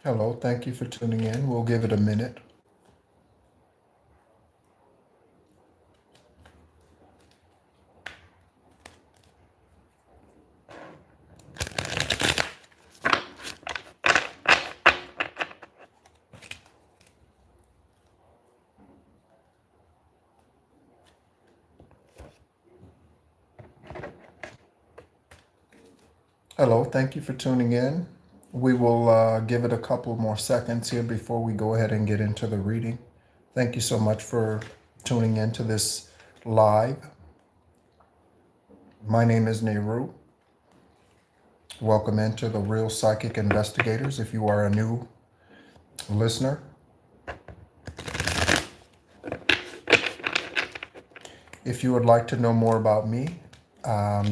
Hello, thank you for tuning in. We'll give it a minute. Hello, thank you for tuning in. We will give it a couple more seconds here before we go ahead and get into the reading. Thank you so much for tuning in to this live. My name is Nehru. Welcome into the Real Psychic Investigators. If you are a new listener, if you would like to know more about me,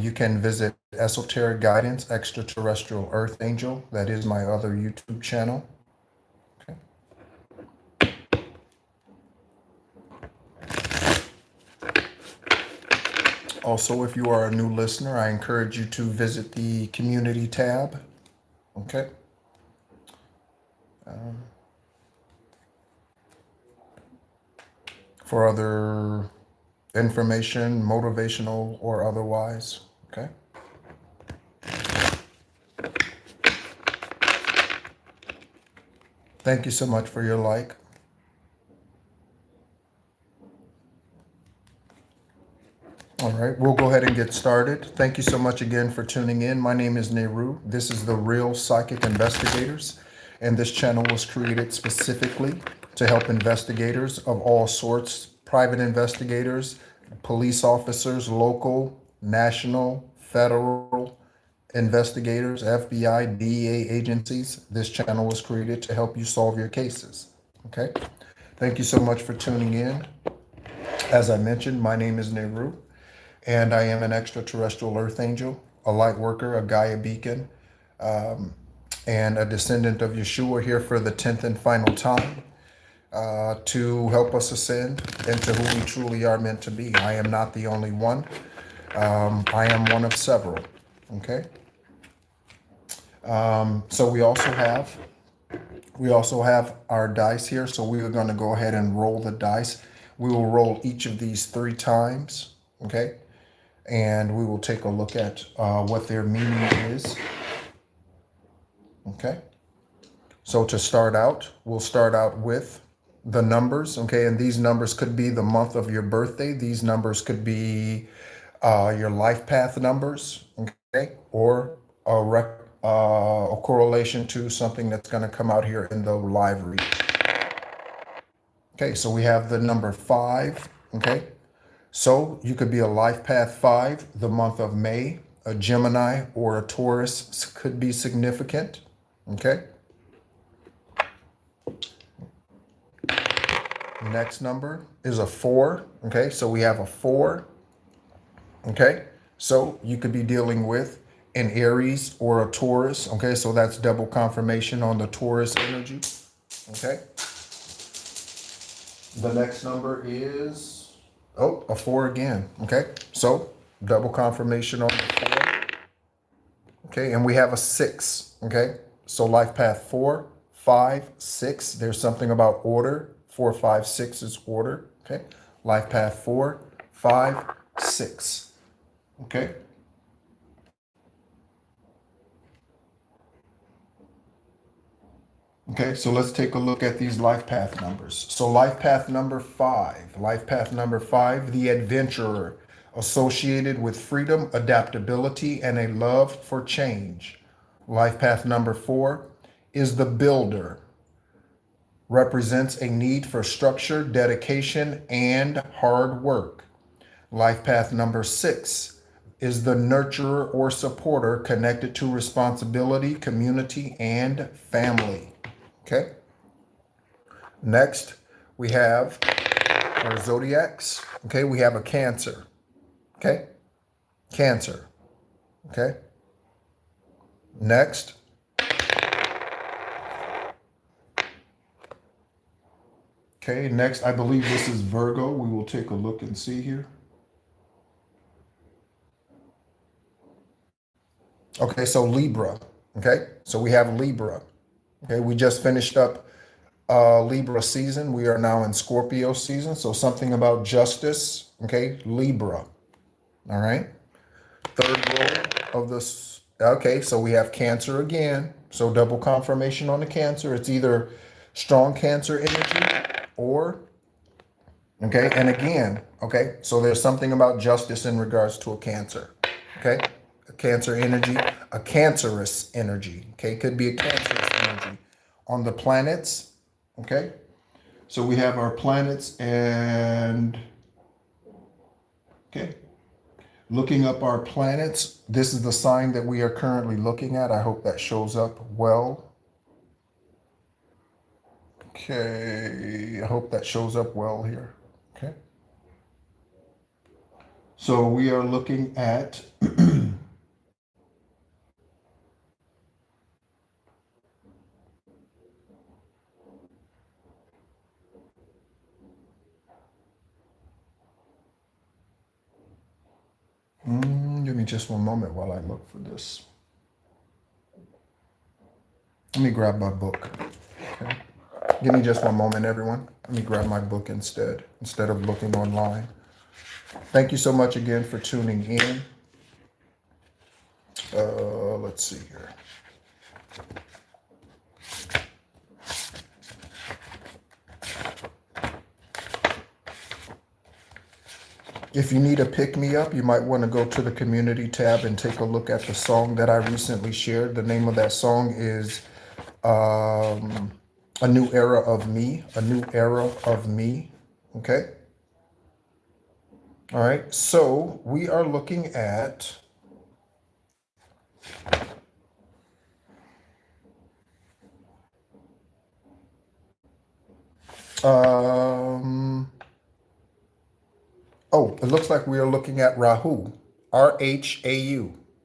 you can visit Esoteric Guidance Extraterrestrial Earth Angel. That is my other YouTube channel. Okay. Also, if you are a new listener, I encourage you to visit the community tab. Okay. For other information, motivational or otherwise. Okay. Thank you so much for your like. All right, we'll go ahead and get started. Thank you so much again for tuning in. My name is Nehru. This is the Real Psychic Investigators, and this channel was created specifically to help investigators of all sorts, private investigators, police officers, local, national, federal investigators, FBI, DEA agencies. This channel was created to help you solve your cases. Okay? Thank you so much for tuning in. As I mentioned, my name is Nehru. And I am an extraterrestrial earth angel, a light worker, a Gaia beacon, and a descendant of Yeshua here for the 10th and final time to help us ascend into who we truly are meant to be. I am not the only one. I am one of several. Okay. So we also have our dice here. So we are going to go ahead and roll the dice. We will roll each of these 3 times. Okay. And we will take a look at what their meaning is. Okay. So to start out, we'll start out with the numbers. Okay. And these numbers could be the month of your birthday. These numbers could be your life path numbers. Okay. Or a correlation to something that's going to come out here in the live read. Okay. So we have the number 5. Okay. So you could be a life path 5, the month of May. A Gemini or a Taurus could be significant. Okay. Next number is a 4. Okay. So we have a 4. Okay. So you could be dealing with an Aries or a Taurus. Okay. So that's double confirmation on the Taurus energy. Okay. The next number is, a 4 again. Okay. So double confirmation on the 4. Okay, and we have a 6. Okay, so life path 4, 5, 6. There's something about order. 4, 5, 6 is order. Okay, life path 4, 5, 6. Okay. Okay, so let's take a look at these life path numbers. So life path number 5, the adventurer, associated with freedom, adaptability, and a love for change. Life path number 4 is the builder, represents a need for structure, dedication, and hard work. Life path number 6 is the nurturer or supporter, connected to responsibility, community, and family. Okay. Next, we have our zodiacs. Okay, we have a Cancer. Okay, Cancer. Okay. Next, okay, next, I believe this is Virgo. We will take a look and see here. Okay, so Libra. Okay, so we have Libra. Okay, we just finished up Libra season. We are now in Scorpio season. So something about justice. Okay, Libra. All right. Third row of this. Okay, so we have Cancer again. So double confirmation on the Cancer. It's either strong Cancer energy or, okay, and again, okay, so there's something about justice in regards to a Cancer. Okay, a Cancer energy, a cancerous energy. Okay, could be a cancerous energy on the planets. Okay, so we have our planets and, okay, looking up our planets. This is the sign that we are currently looking at. I hope that shows up well. Okay, I hope that shows up well here. Okay. So we are looking at give me just one moment while I look for this. Let me grab my book. Okay. Give me just one moment, everyone. Let me grab my book instead of looking online. Thank you so much again for tuning in. Let's see here. If you need a pick-me-up, you might want to go to the community tab and take a look at the song that I recently shared. The name of that song is A New Era of Me, A New Era of Me. Okay. All right. So we are looking at it looks like we are looking at Rahu, Rhau,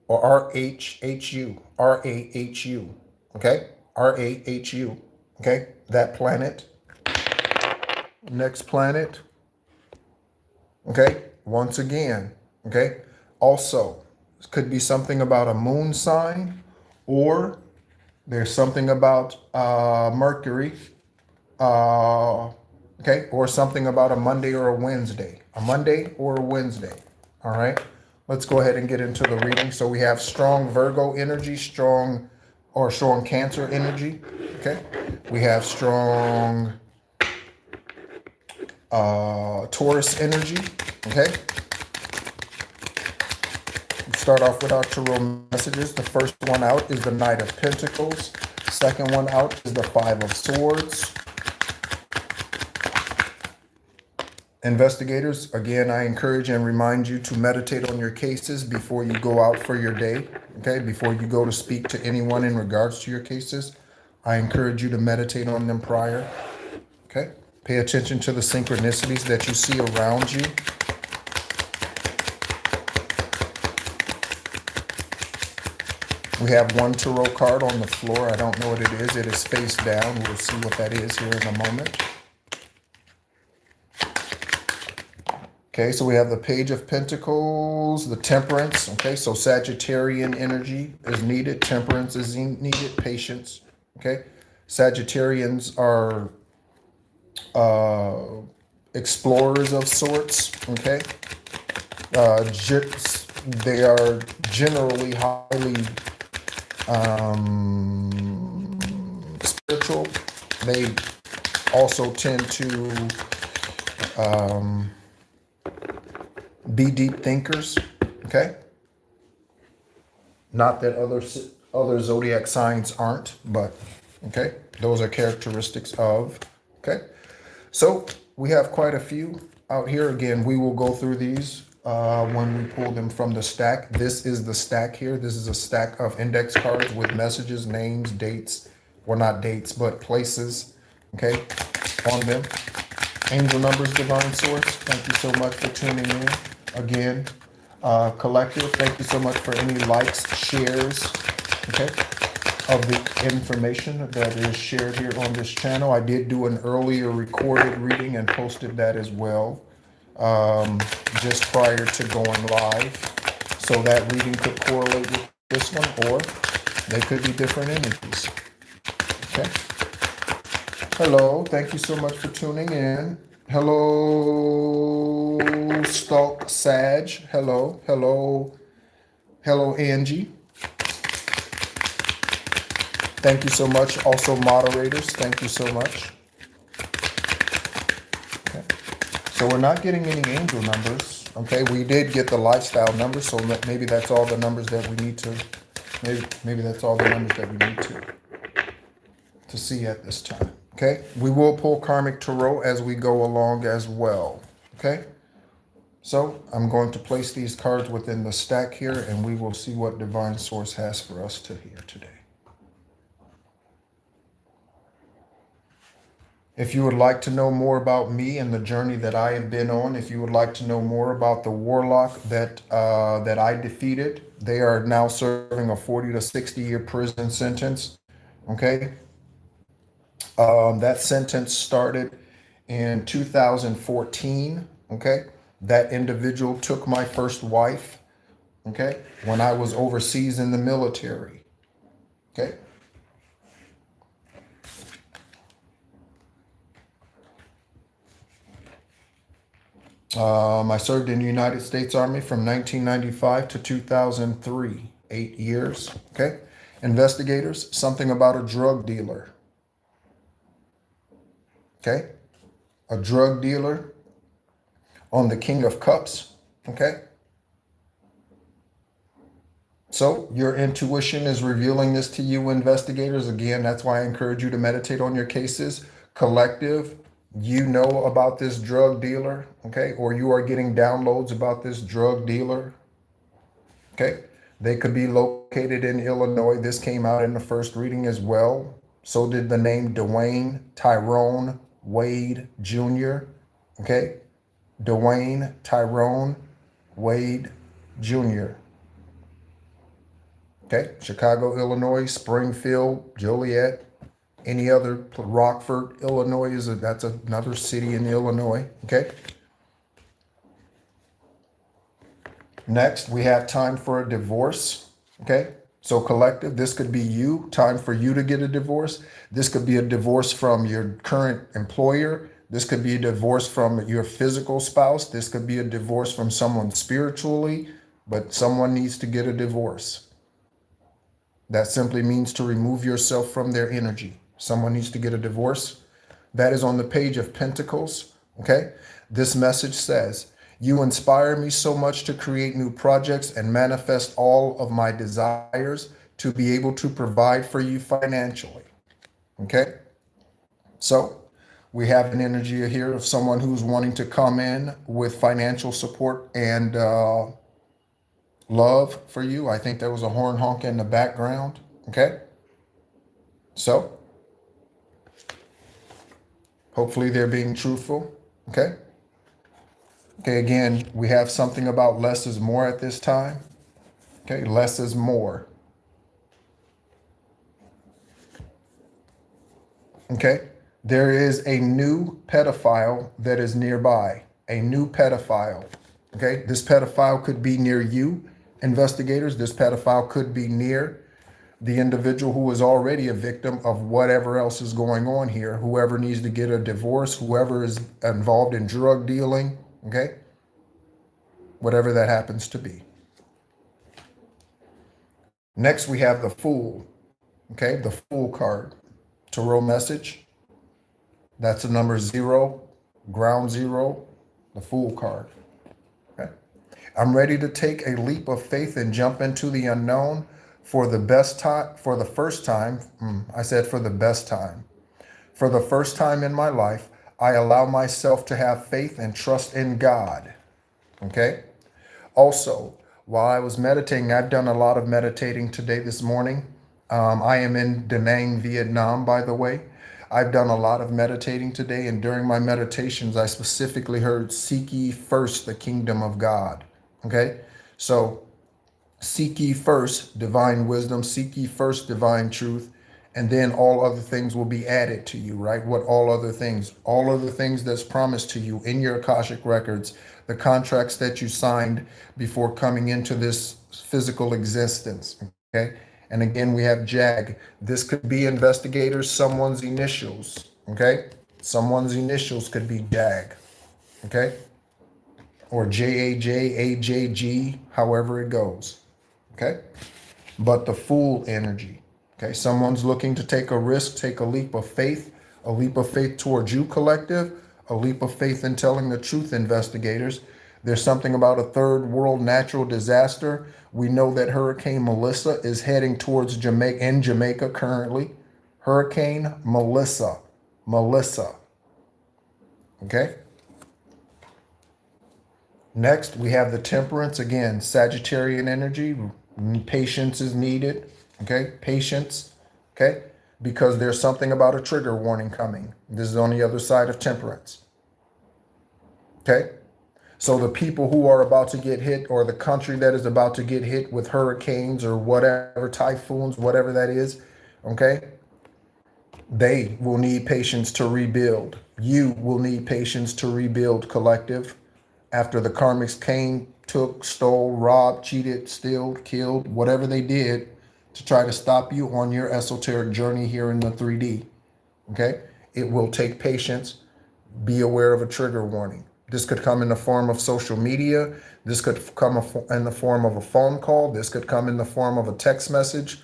or Rhhu, Rahu. Okay. Rahu. Okay. That planet. Next planet. Okay, once again, okay. Also, this could be something about a moon sign, or there's something about Mercury, okay, or something about a Monday or a Wednesday. A Monday or a Wednesday. All right, let's go ahead and get into the reading. So we have strong Virgo energy, strong Cancer energy, okay. We have strong Taurus energy, okay. Start off with our tarot messages. The first one out is the Knight of Pentacles. Second one out is the Five of Swords. Investigators, again, I encourage and remind you to meditate on your cases before you go out for your day, okay? Before you go to speak to anyone in regards to your cases, I encourage you to meditate on them prior, okay? Pay attention to the synchronicities that you see around you. We have one tarot card on the floor. I don't know what it is. It is face down. We'll see what that is here in a moment. Okay, so we have the Page of Pentacles, the Temperance. Okay, so Sagittarian energy is needed. Temperance is needed. Patience. Okay, Sagittarians are explorers of sorts. Okay, they are generally highly spiritual. They also tend to be deep thinkers. Okay, not that other zodiac signs aren't, but okay, those are characteristics of. Okay, so we have quite a few out here. Again, we will go through these when we pull them from the stack. This is the stack here. This is a stack of index cards with messages, names, dates, well, not dates, but places, okay, on them. Angel numbers, divine source, thank you so much for tuning in. Again, collective, thank you so much for any likes, shares, okay, of the information that is shared here on this channel. I did do an earlier recorded reading and posted that as well, just prior to going live. So that reading could correlate with this one, or they could be different energies. Okay. Hello. Thank you so much for tuning in. Hello, Stalk Sag. Hello. Hello. Hello, Angie. Thank you so much. Also, moderators, thank you so much. Okay. So we're not getting any angel numbers. Okay, we did get the lifestyle numbers, so maybe that's all the numbers that we need to. Maybe that's all the numbers that we need to see at this time. Okay, we will pull karmic tarot as we go along as well. Okay, so I'm going to place these cards within the stack here, and we will see what divine source has for us to hear today. If you would like to know more about me and the journey that I have been on, if you would like to know more about the warlock that I defeated, they are now serving a 40 to 60-year prison sentence. Okay, that sentence started in 2014. Okay, that individual took my first wife. Okay, when I was overseas in the military. Okay. I served in the United States Army from 1995 to 2003, 8 years. Okay. Investigators, something about a drug dealer. Okay. A drug dealer on the King of Cups. Okay. So your intuition is revealing this to you, investigators. Again, that's why I encourage you to meditate on your cases. Collective, you know about this drug dealer, okay? Or you are getting downloads about this drug dealer, okay? They could be located in Illinois. This came out in the first reading as well. So did the name Dwayne Tyrone Wade Jr., okay? Dwayne Tyrone Wade Jr., okay? Chicago, Illinois, Springfield, Joliet, any other, Rockford, Illinois, that's another city in Illinois, okay? Next, we have time for a divorce, okay? So collective, this could be you, time for you to get a divorce. This could be a divorce from your current employer. This could be a divorce from your physical spouse. This could be a divorce from someone spiritually, but someone needs to get a divorce. That simply means to remove yourself from their energy. Someone needs to get a divorce. That is on the page of Pentacles, okay? This message says, you inspire me so much to create new projects and manifest all of my desires to be able to provide for you financially, okay? So we have an energy here of someone who's wanting to come in with financial support and love for you. I think there was a horn honk in the background, okay? So hopefully they're being truthful, okay? Okay, again, we have something about less is more at this time. Okay, less is more. Okay, there is a new pedophile that is nearby. A new pedophile. Okay, this pedophile could be near you, investigators. This pedophile could be near the individual who is already a victim of whatever else is going on here. Whoever needs to get a divorce, whoever is involved in drug dealing, okay? Whatever that happens to be. Next, we have the Fool, okay? The Fool card. Tarot message. That's the number 0, ground 0, the Fool card. Okay? I'm ready to take a leap of faith and jump into the unknown for the best time, for the first time. I said for the best time. For the first time in my life, I allow myself to have faith and trust in God. Okay? Also, while I was meditating, I've done a lot of meditating today, this morning. I am in Da Nang, Vietnam, by the way. I've done a lot of meditating today, and during my meditations, I specifically heard, seek ye first the kingdom of God. Okay? So, seek ye first divine wisdom, seek ye first divine truth, and then all other things will be added to you, right? What all other things? All other things that's promised to you in your Akashic records, the contracts that you signed before coming into this physical existence, okay? And again, we have JAG. This could be investigators, someone's initials, okay? Someone's initials could be JAG, okay? Or JAJ, AJG, however it goes, okay? But the Fool energy, okay? Someone's looking to take a risk, take a leap of faith towards you, collective, a leap of faith in telling the truth, investigators. There's something about a third world natural disaster. We know that Hurricane Melissa is heading towards Jamaica currently. Hurricane Melissa. Melissa. Okay? Next, we have the Temperance. Again, Sagittarian energy. Patience is needed. Okay? Patience. Okay? Because there's something about a trigger warning coming. This is on the other side of Temperance. Okay? So the people who are about to get hit, or the country that is about to get hit with hurricanes or whatever, typhoons, whatever that is, okay, they will need patience to rebuild. You will need patience to rebuild, collective, after the karmics came, took, stole, robbed, cheated, steal, killed, whatever they did to try to stop you on your esoteric journey here in the 3D. Okay? It will take patience. Be aware of a trigger warning. This could come in the form of social media. This could come in the form of a phone call. This could come in the form of a text message.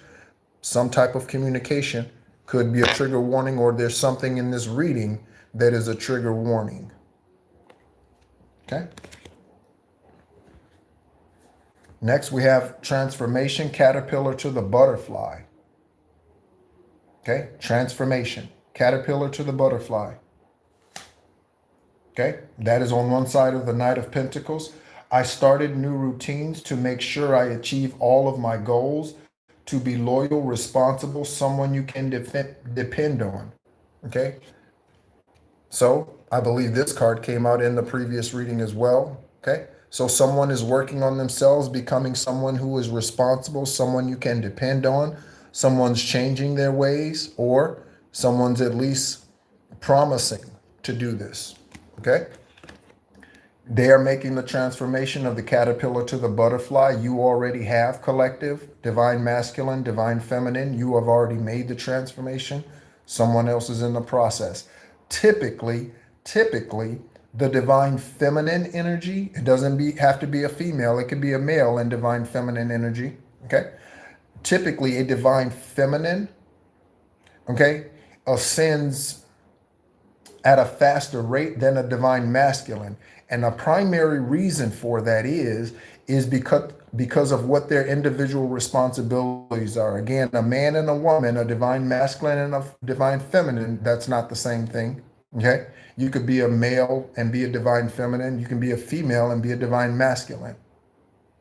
Some type of communication could be a trigger warning, or there's something in this reading that is a trigger warning. Okay. Next, we have transformation, caterpillar to the butterfly. Okay. Transformation, caterpillar to the butterfly. Okay, that is on one side of the Knight of Pentacles. I started new routines to make sure I achieve all of my goals, to be loyal, responsible, someone you can depend on. Okay, so I believe this card came out in the previous reading as well. Okay, so someone is working on themselves, becoming someone who is responsible, someone you can depend on, someone's changing their ways, or someone's at least promising to do this. Okay. They are making the transformation of the caterpillar to the butterfly. You already have, collective, divine masculine, divine feminine. You have already made the transformation. Someone else is in the process. Typically, the divine feminine energy, it doesn't have to be a female. It could be a male in divine feminine energy. Okay. Typically, a divine feminine, okay, ascends at a faster rate than a divine masculine. And a primary reason for that is because of what their individual responsibilities are. Again, a man and a woman, a divine masculine and a divine feminine, that's not the same thing. Okay? You could be a male and be a divine feminine. You can be a female and be a divine masculine.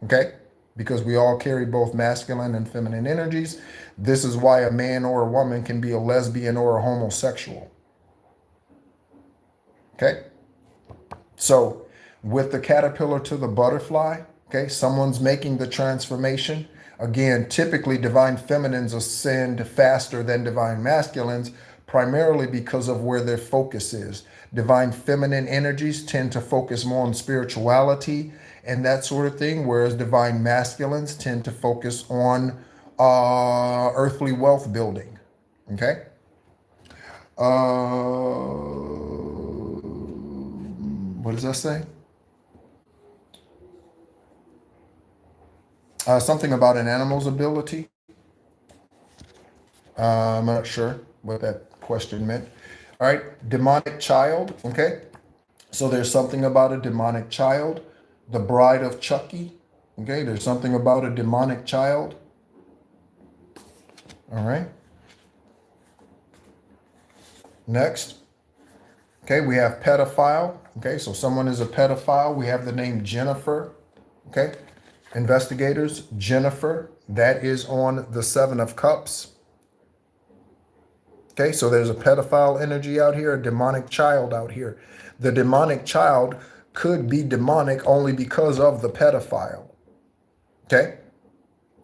Okay? Because we all carry both masculine and feminine energies. This is why a man or a woman can be a lesbian or a homosexual. Okay, so with the caterpillar to the butterfly, okay, someone's making the transformation. Again, typically divine feminines ascend faster than divine masculines, primarily because of where their focus is. Divine feminine energies tend to focus more on spirituality and that sort of thing, whereas divine masculines tend to focus on earthly wealth building. Okay. What does that say? Something about an animal's ability. I'm not sure what that question meant. All right, demonic child. Okay, so there's something about a demonic child. The Bride of Chucky. Okay, there's something about a demonic child. All right. Next. Okay, we have pedophile. Okay, so someone is a pedophile. We have the name Jennifer. Okay, investigators, Jennifer. That is on the Seven of Cups. Okay, so there's a pedophile energy out here, a demonic child out here. The demonic child could be demonic only because of the pedophile. Okay,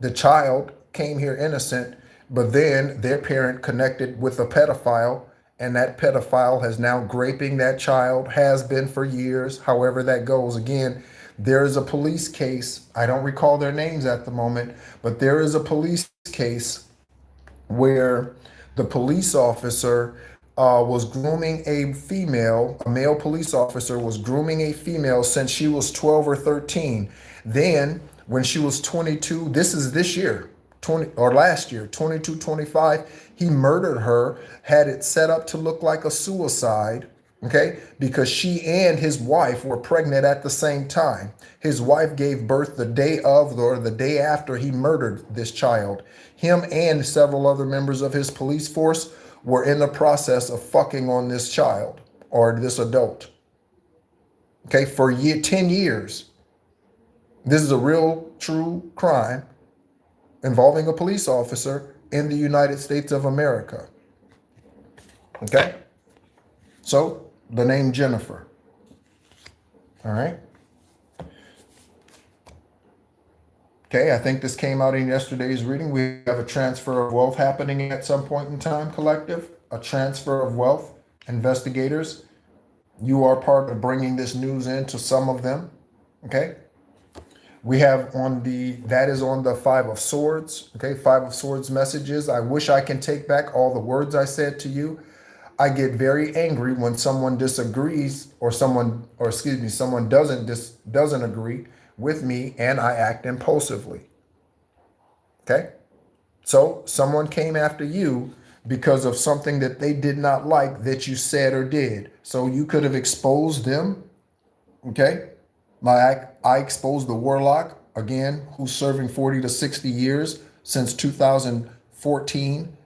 the child came here innocent, but then their parent connected with a pedophile, and that pedophile has now graping that child, has been for years, however that goes. Again, there is a police case. I don't recall their names at the moment, but there is a police case where the police officer was grooming a male police officer was grooming a female since she was 12 or 13. Then, when she was 22, this is this year, 20 or last year, 22, 25, he murdered her, had it set up to look like a suicide. Okay, because she and his wife were pregnant at the same time. His wife gave birth the day of or the day after he murdered this child. Him and several other members of his police force were in the process of fucking on this child or this adult. Okay, for 10 years. This is a real, true crime involving a police officer in the United States of America. Okay, so the name Jennifer. All right. Okay, I think this came out in yesterday's reading. We have a transfer of wealth happening at some point in time, collective. A transfer of wealth. Investigators, you are part of bringing this news in to some of them. Okay. We have that is on the Five of Swords. Okay, Five of Swords messages. I wish I can take back all the words I said to you. I get very angry when someone disagrees or someone doesn't agree with me, and I act impulsively. Okay? So someone came after you because of something that they did not like that you said or did. So you could have exposed them. Okay? I exposed the warlock, again, who's serving 40 to 60 years since 2014.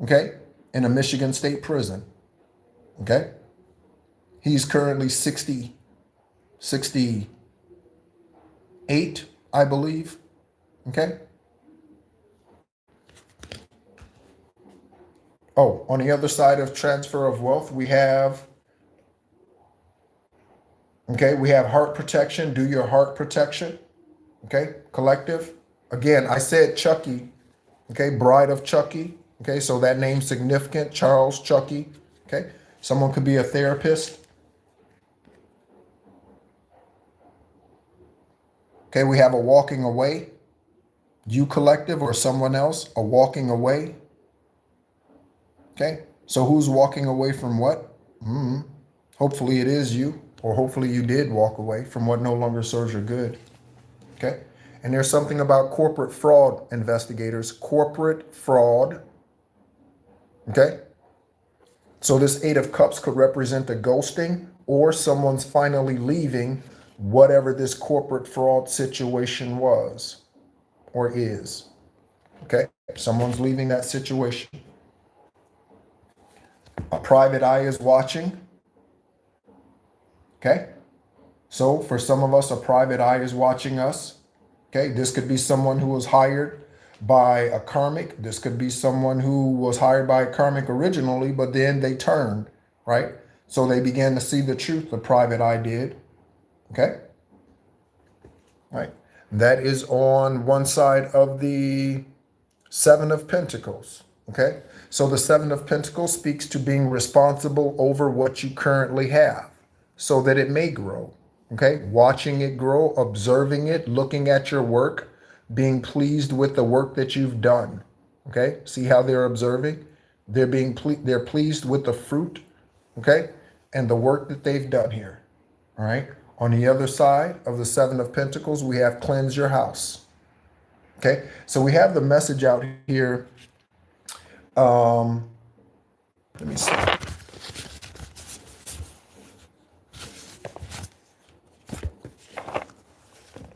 Okay? In a Michigan State prison. Okay? He's currently 68, I believe. Okay? Oh, on the other side of transfer of wealth, we have heart protection. Do your heart protection. Okay? Collective. Again, I said Chucky. Okay? Bride of Chucky. Okay? So that name's significant. Charles Chucky. Okay? Someone could be a therapist. Okay, we have a walking away. You collective or someone else, a walking away. Okay, so who's walking away from what? Hopefully it is you, or hopefully you did walk away from what no longer serves your good. Okay, and there's something about corporate fraud, investigators. Corporate fraud. Okay. So this Eight of Cups could represent a ghosting or someone's finally leaving whatever this corporate fraud situation was or is. Okay? Someone's leaving that situation. A private eye is watching. Okay? So for some of us, a private eye is watching us. Okay? This could be someone who was hired by a karmic. This could be someone who was hired by a karmic originally, but then they turned, right? So they began to see the truth, the private eye did. Okay? Right? That is on one side of the Seven of Pentacles. Okay? So the Seven of Pentacles speaks to being responsible over what you currently have so that it may grow. Okay? Watching it grow, observing it, looking at your work, being pleased with the work that you've done. Okay? See how they're observing? They're pleased with the fruit, okay? And the work that they've done here. All right? On the other side of the Seven of Pentacles, we have cleanse your house. Okay? So we have the message out here. Let me see.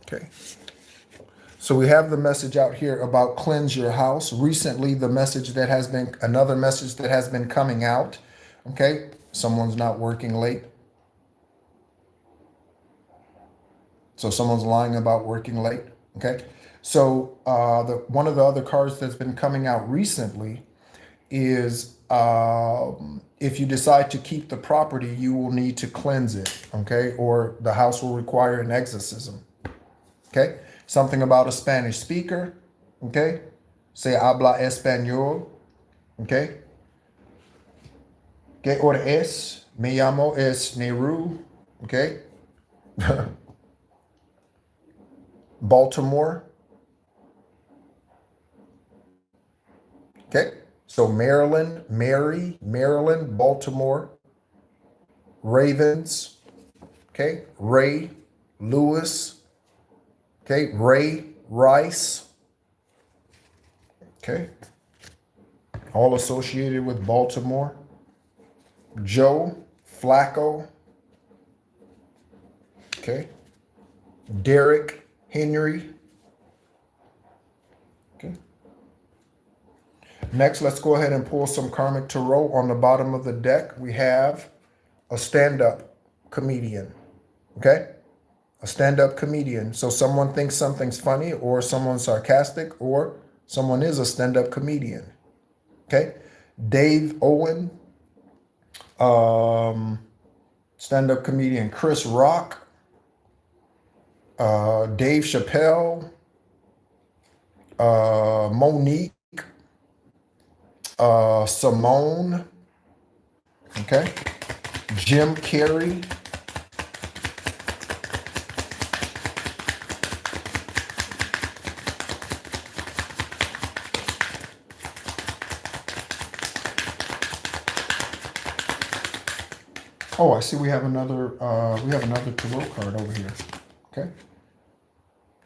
Okay. So we have the message out here about cleanse your house. Recently, another message that has been coming out. Okay. Someone's not working late. So someone's lying about working late. Okay. So one of the other cards that's been coming out recently is if you decide to keep the property, you will need to cleanse it. Okay. Or the house will require an exorcism. Okay. Something about a Spanish speaker. Okay. Se habla español. Okay. ¿Qué hora es? Me llamo es Nehru. Okay. Baltimore. Okay. So Maryland, Mary, Maryland, Baltimore, Ravens. Okay. Ray, Lewis. Okay. Ray, Rice. Okay. All associated with Baltimore. Joe, Flacco. Okay. Derek, Henry. Okay. Next, let's go ahead and pull some karmic tarot. On the bottom of the deck, we have a stand-up comedian. Okay. A stand-up comedian. So someone thinks something's funny, or someone's sarcastic, or someone is a stand-up comedian. Okay. Dave Owen, stand-up comedian Chris Rock, Dave Chappelle, Monique, Simone, okay, Jim Carrey, oh, I see we have another tarot card over here. Okay.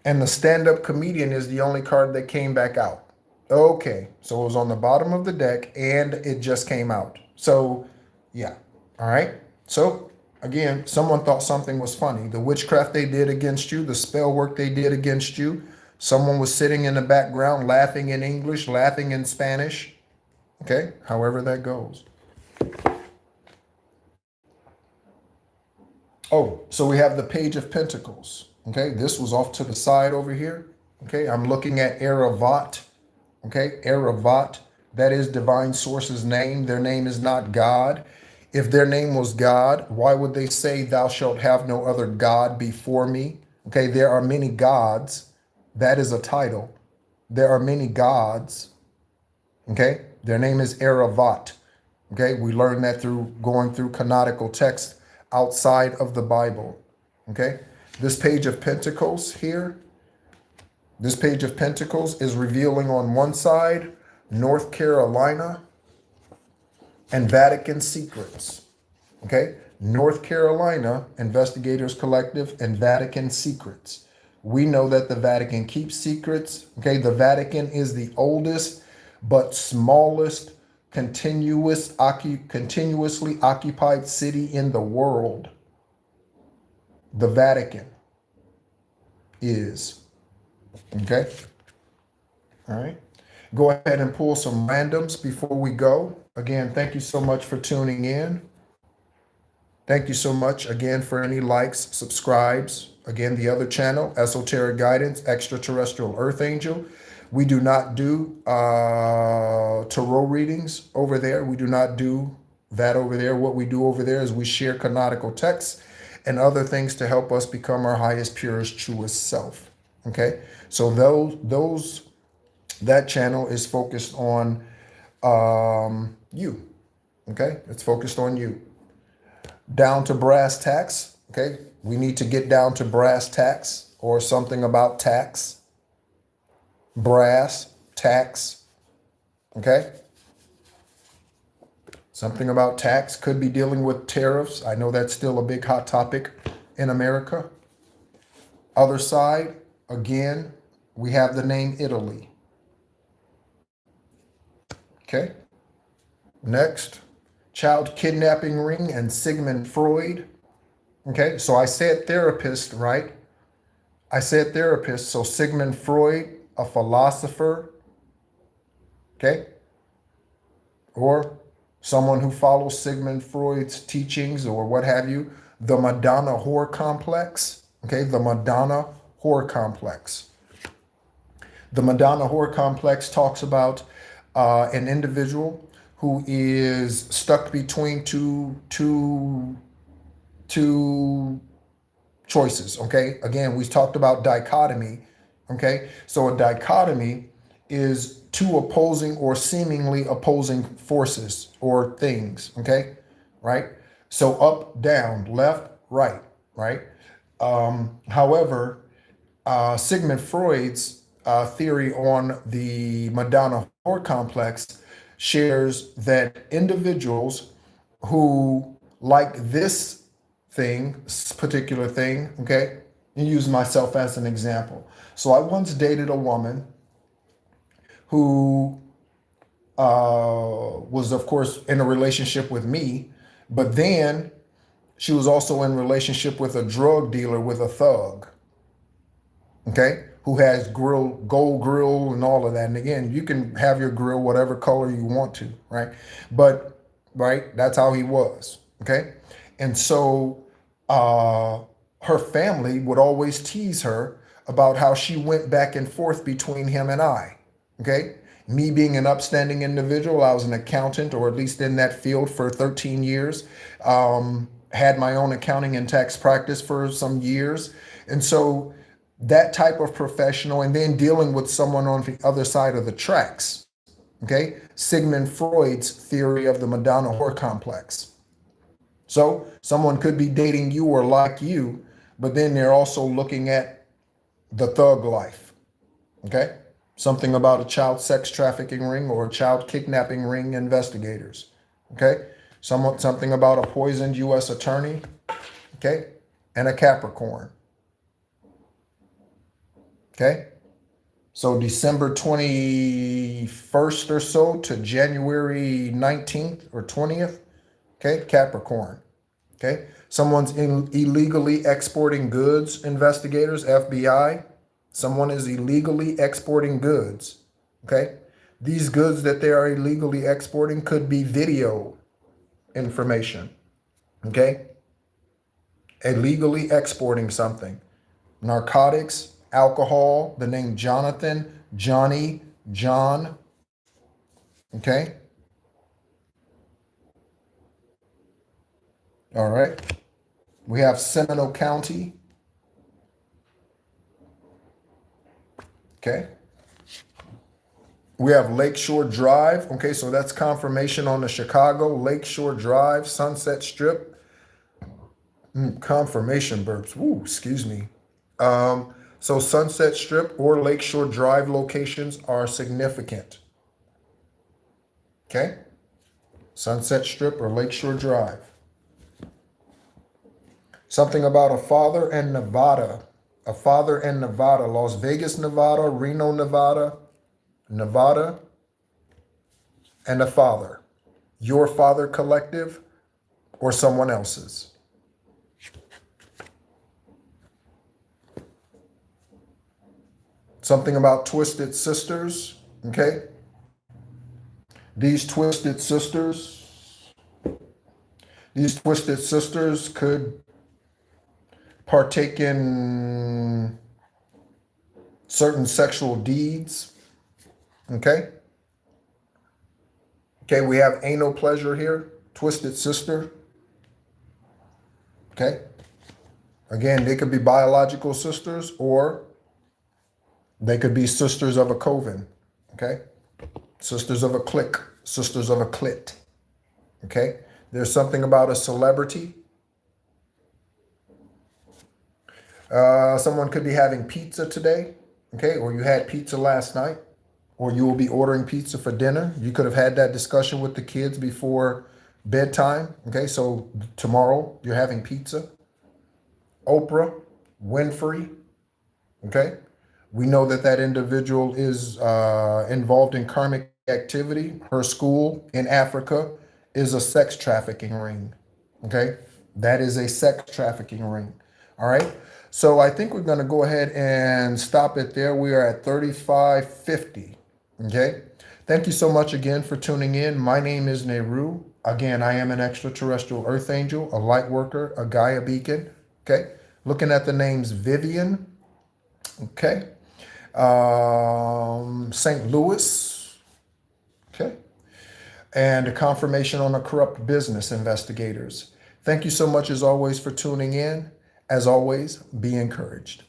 And the stand-up comedian is the only card that came back out. Okay. So it was on the bottom of the deck and it just came out. So yeah. All right. So again, someone thought something was funny. The witchcraft they did against you, the spell work they did against you. Someone was sitting in the background laughing in English, laughing in Spanish. Okay. However that goes. Oh, so we have the Page of Pentacles. Okay, this was off to the side over here. Okay, I'm looking at Eravat. Okay, Eravat, that is Divine Source's name. Their name is not God. If their name was God, why would they say, thou shalt have no other God before me? Okay, there are many gods. That is a title. There are many gods. Okay, their name is Eravat. Okay, we learned that through going through canonical text outside of the Bible. Okay, this Page of Pentacles here, this Page of Pentacles is revealing on one side North Carolina and Vatican secrets. Okay, North Carolina Investigators Collective and Vatican secrets. We know that the Vatican keeps secrets. Okay, the Vatican is the oldest but smallest continuously occupied city in the world. The Vatican is. Okay. All right. Go ahead and pull some randoms before we go. Again, thank you so much for tuning in. Thank you so much again for any likes, subscribes. Again, the other channel, Esoteric Guidance, Extraterrestrial Earth Angel. We do not do tarot readings over there. We do not do that over there. What we do over there is we share canonical texts and other things to help us become our highest, purest, truest self. Okay, so that channel is focused on you. Okay, it's focused on you. Down to brass tacks. Okay, we need to get down to brass tacks or something about tax. Brass tax. Okay, something about tax, could be dealing with tariffs. I know that's still a big hot topic in America. Other side, again, we have the name Italy. Okay, next, child kidnapping ring and Sigmund Freud. Okay, so I said therapist, right? I said therapist, so Sigmund Freud, a philosopher, okay? Or someone who follows Sigmund Freud's teachings or what have you. The Madonna whore complex, okay? The Madonna whore complex. The Madonna whore complex talks about an individual who is stuck between two choices, okay? Again, we talked about dichotomy, okay? So a dichotomy is two opposing or seemingly opposing forces or things, okay? Right? So up, down, left, right, right? However, Sigmund Freud's theory on the Madonna horror complex shares that individuals who like this particular thing, okay, and use myself as an example. So I once dated a woman who was, of course, in a relationship with me, but then she was also in relationship with a drug dealer, with a thug, okay, who has gold grill and all of that. And again, you can have your grill whatever color you want to, right? But, right, that's how he was, okay? And so her family would always tease her about how she went back and forth between him and I, okay? Me being an upstanding individual, I was an accountant, or at least in that field, for 13 years. Had my own accounting and tax practice for some years. And so that type of professional, and then dealing with someone on the other side of the tracks, okay? Sigmund Freud's theory of the Madonna whore complex. So someone could be dating you or like you, but then they're also looking at the thug life, okay? Something about a child sex trafficking ring or a child kidnapping ring investigators, okay? Something about a poisoned U.S. attorney, okay? And a Capricorn, okay? So December 21st or so to January 19th or 20th, okay? Capricorn, okay? Someone's illegally exporting goods, investigators, FBI. Someone is illegally exporting goods, okay? These goods that they are illegally exporting could be video information, okay? Illegally exporting something. Narcotics, alcohol, the name Jonathan, Johnny, John, okay? All right. We have Seminole County, okay? We have Lakeshore Drive, okay? So that's confirmation on the Chicago, Lakeshore Drive, Sunset Strip. Confirmation burps, woo, excuse me. So Sunset Strip or Lakeshore Drive locations are significant, okay? Sunset Strip or Lakeshore Drive. Something about a father and Nevada. A father and Nevada. Las Vegas, Nevada, Reno, Nevada, Nevada, and a father. Your father collective or someone else's. Something about twisted sisters, okay? These twisted sisters could partake in certain sexual deeds, okay? Okay, we have anal pleasure here, twisted sister, okay? Again, they could be biological sisters, or they could be sisters of a coven, okay? Sisters of a clique, sisters of a clit, okay? There's something about a celebrity. Someone could be having pizza today, okay? Or you had pizza last night, or you will be ordering pizza for dinner. You could have had that discussion with the kids before bedtime, okay? So tomorrow you're having pizza. Oprah Winfrey, okay? We know that that individual is involved in karmic activity. Her school in Africa is a sex trafficking ring, okay? That is a sex trafficking ring, all right? So I think we're going to go ahead and stop it there. We are at 3550, okay? Thank you so much again for tuning in. My name is Nehru. Again, I am an extraterrestrial earth angel, a light worker, a Gaia beacon, okay? Looking at the names Vivian, okay? St. Louis, okay? And a confirmation on the corrupt business investigators. Thank you so much as always for tuning in. As always, be encouraged.